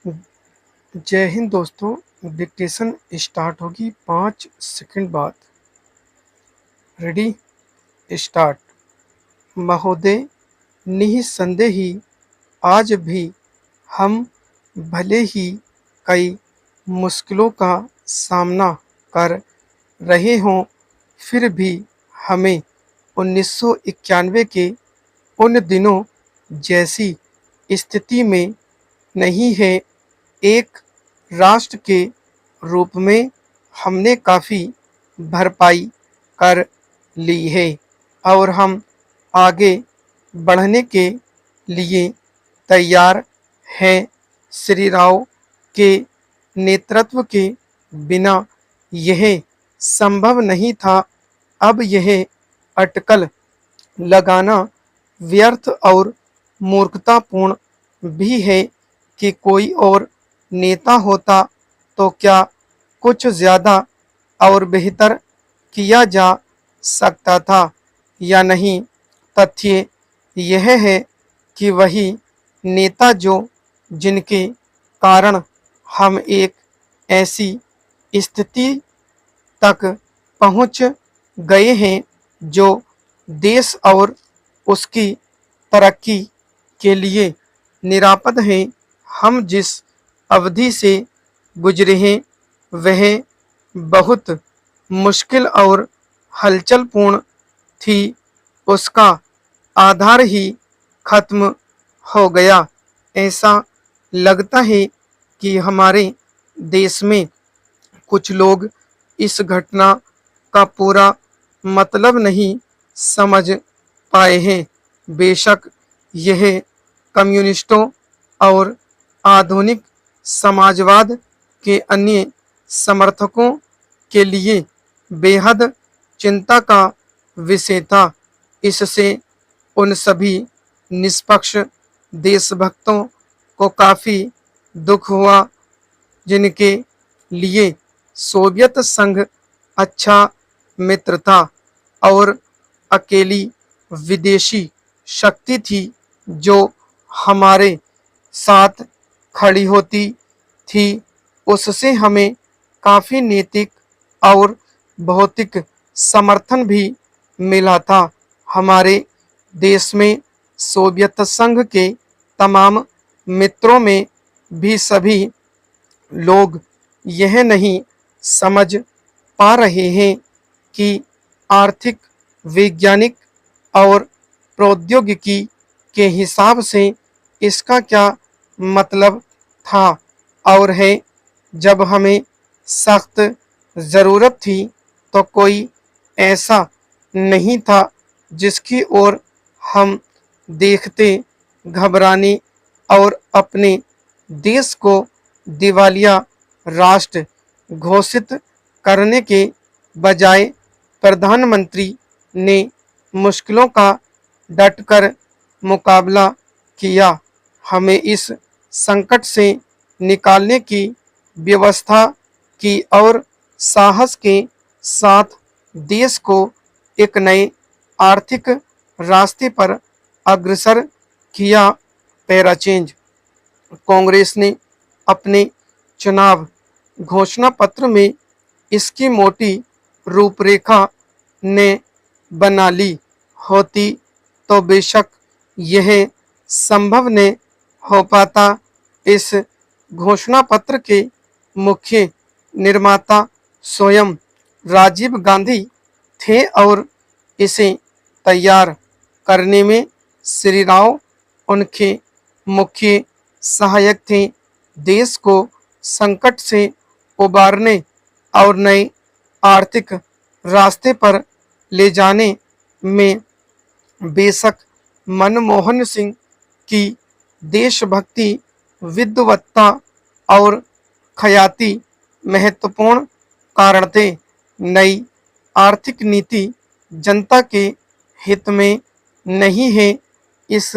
जय हिंद दोस्तों। Dictation start होगी 5 सेकंड बाद। Ready, start. महोदय, निःसंदेही आज भी हम भले ही कई मुश्किलों का सामना कर रहे हों, फिर भी हमें 1991 के उन दिनों जैसी स्थिति में नहीं है। एक राष्ट्र के रूप में हमने काफ़ी भरपाई कर ली है और हम आगे बढ़ने के लिए तैयार हैं। श्री राव के नेतृत्व के बिना यह संभव नहीं था। अब यह अटकल लगाना व्यर्थ और मूर्खतापूर्ण भी है कि कोई और नेता होता तो क्या कुछ ज़्यादा और बेहतर किया जा सकता था या नहीं। तथ्य यह है कि वही नेता जिनके कारण हम एक ऐसी स्थिति तक पहुंच गए हैं जो देश और उसकी तरक्की के लिए निरापद है। हम जिस अवधि से गुजरे हैं वह बहुत मुश्किल और हलचलपूर्ण थी। उसका आधार ही खत्म हो गया। ऐसा लगता है कि हमारे देश में कुछ लोग इस घटना का पूरा मतलब नहीं समझ पाए हैं। बेशक यह कम्युनिस्टों और आधुनिक समाजवाद के अन्य समर्थकों के लिए बेहद चिंता का विषय था। इससे उन सभी निष्पक्ष देशभक्तों को काफ़ी दुख हुआ जिनके लिए सोवियत संघ अच्छा मित्र था और अकेली विदेशी शक्ति थी जो हमारे साथ खड़ी होती थी। उससे हमें काफ़ी नैतिक और भौतिक समर्थन भी मिला था। हमारे देश में सोवियत संघ के तमाम मित्रों में भी सभी लोग यह नहीं समझ पा रहे हैं कि आर्थिक, वैज्ञानिक और प्रौद्योगिकी के हिसाब से इसका क्या मतलब था और है। जब हमें सख्त ज़रूरत थी तो कोई ऐसा नहीं था जिसकी ओर हम देखते घबराने और अपने देश को दिवालिया राष्ट्र घोषित करने के बजाय प्रधानमंत्री ने मुश्किलों का डटकर मुकाबला किया। हमें इस संकट से निकालने की व्यवस्था की और साहस के साथ देश को एक नए आर्थिक रास्ते पर अग्रसर किया। Para change. कांग्रेस ने अपने चुनाव घोषणा पत्र में इसकी मोटी रूपरेखा ने बना ली होती तो बेशक यह संभव न हो पाता। इस घोषणा पत्र के मुख्य निर्माता स्वयं राजीव गांधी थे और इसे तैयार करने में श्री राव उनके मुख्य सहायक थे। देश को संकट से उबारने और नए आर्थिक रास्ते पर ले जाने में बेशक मनमोहन सिंह की देशभक्ति, विद्वत्ता और ख्याति महत्वपूर्ण कारण थे। नई आर्थिक नीति जनता के हित में नहीं है। इस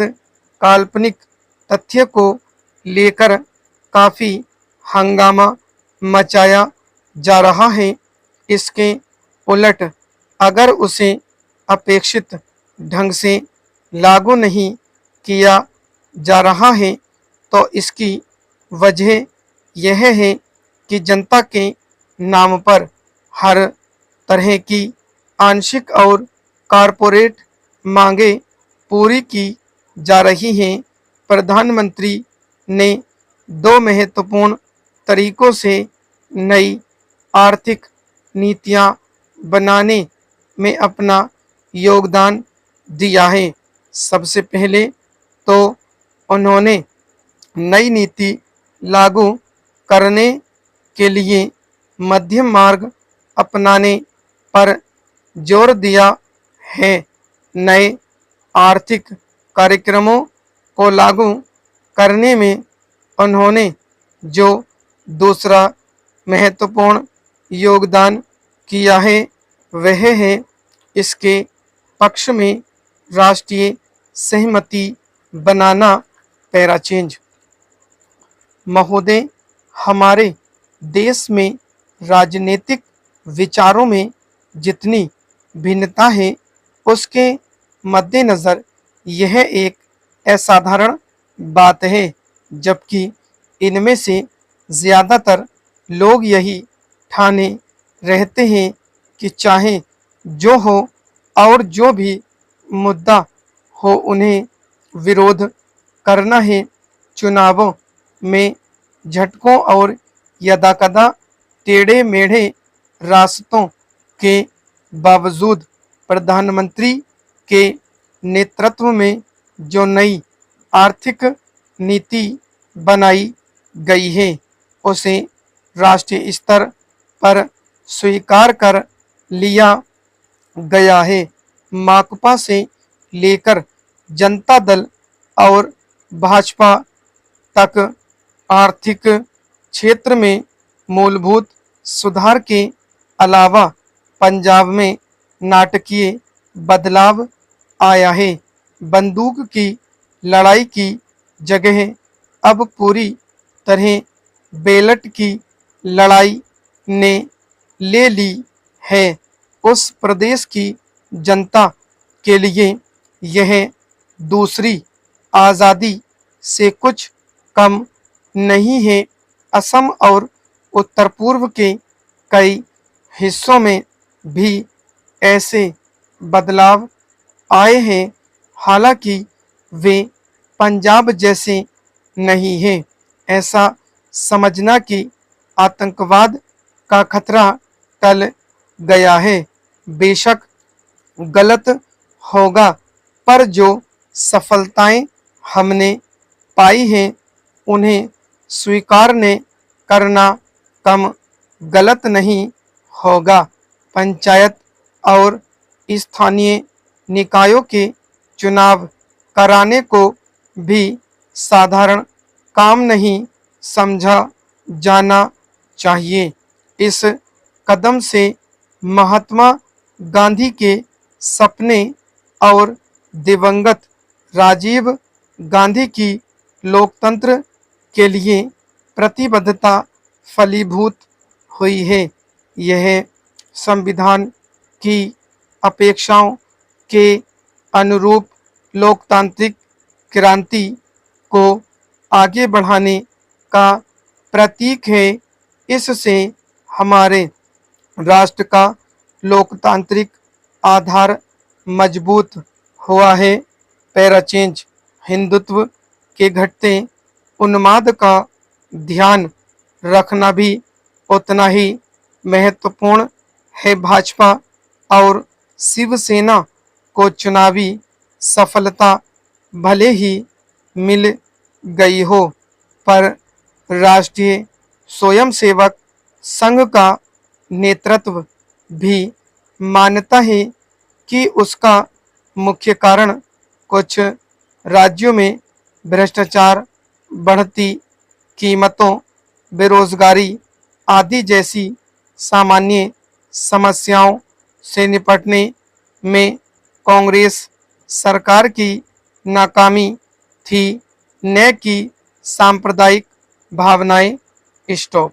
काल्पनिक तथ्य को लेकर काफ़ी हंगामा मचाया जा रहा है। इसके उलट अगर उसे अपेक्षित ढंग से लागू नहीं किया जा रहा है तो इसकी वजह यह है कि जनता के नाम पर हर तरह की आंशिक और कारपोरेट मांगे पूरी की जा रही हैं। प्रधानमंत्री ने दो महत्वपूर्ण तरीकों से नई आर्थिक नीतियां बनाने में अपना योगदान दिया है। सबसे पहले तो उन्होंने नई नीति लागू करने के लिए मध्यम मार्ग अपनाने पर जोर दिया है। नए आर्थिक कार्यक्रमों को लागू करने में उन्होंने जो दूसरा महत्वपूर्ण योगदान किया है वह है इसके पक्ष में राष्ट्रीय सहमति बनाना। पैराचेंज महोदय, हमारे देश में राजनीतिक विचारों में जितनी भिन्नता है उसके मद्देनज़र यह एक असाधारण बात है, जबकि इनमें से ज़्यादातर लोग यही ठाने रहते हैं कि चाहे जो हो और जो भी मुद्दा हो उन्हें विरोध करना है। चुनावों में झटकों और यदाकदा टेढ़े मेढ़े रास्तों के बावजूद प्रधानमंत्री के नेतृत्व में जो नई आर्थिक नीति बनाई गई है उसे राष्ट्रीय स्तर पर स्वीकार कर लिया गया है। माकपा से लेकर जनता दल और भाजपा तक आर्थिक क्षेत्र में मूलभूत सुधार के अलावा पंजाब में नाटकीय बदलाव आया है। बंदूक की लड़ाई की जगह अब पूरी तरह बैलेट की लड़ाई ने ले ली है। उस प्रदेश की जनता के लिए यह दूसरी आज़ादी से कुछ कम नहीं है। असम और उत्तर पूर्व के कई हिस्सों में भी ऐसे बदलाव आए हैं, हालांकि वे पंजाब जैसे नहीं हैं। ऐसा समझना कि आतंकवाद का खतरा टल गया है बेशक गलत होगा, पर जो सफलताएं हमने पाई हैं उन्हें स्वीकारने करना कम गलत नहीं होगा। पंचायत और स्थानीय निकायों के चुनाव कराने को भी साधारण काम नहीं समझा जाना चाहिए। इस कदम से महात्मा गांधी के सपने और दिवंगत राजीव गांधी की लोकतंत्र के लिए प्रतिबद्धता फलीभूत हुई है। यह संविधान की अपेक्षाओं के अनुरूप लोकतांत्रिक क्रांति को आगे बढ़ाने का प्रतीक है। इससे हमारे राष्ट्र का लोकतांत्रिक आधार मजबूत हुआ है। पैराचेंज हिंदुत्व के घटते उन्माद का ध्यान रखना भी उतना ही महत्वपूर्ण है। भाजपा और शिवसेना को चुनावी सफलता भले ही मिल गई हो, पर राष्ट्रीय स्वयंसेवक संघ का नेतृत्व भी मानता है कि उसका मुख्य कारण कुछ राज्यों में भ्रष्टाचार, बढ़ती कीमतों, बेरोजगारी आदि जैसी सामान्य समस्याओं से निपटने में कांग्रेस सरकार की नाकामी थी, न कि सांप्रदायिक भावनाएं। स्टॉप।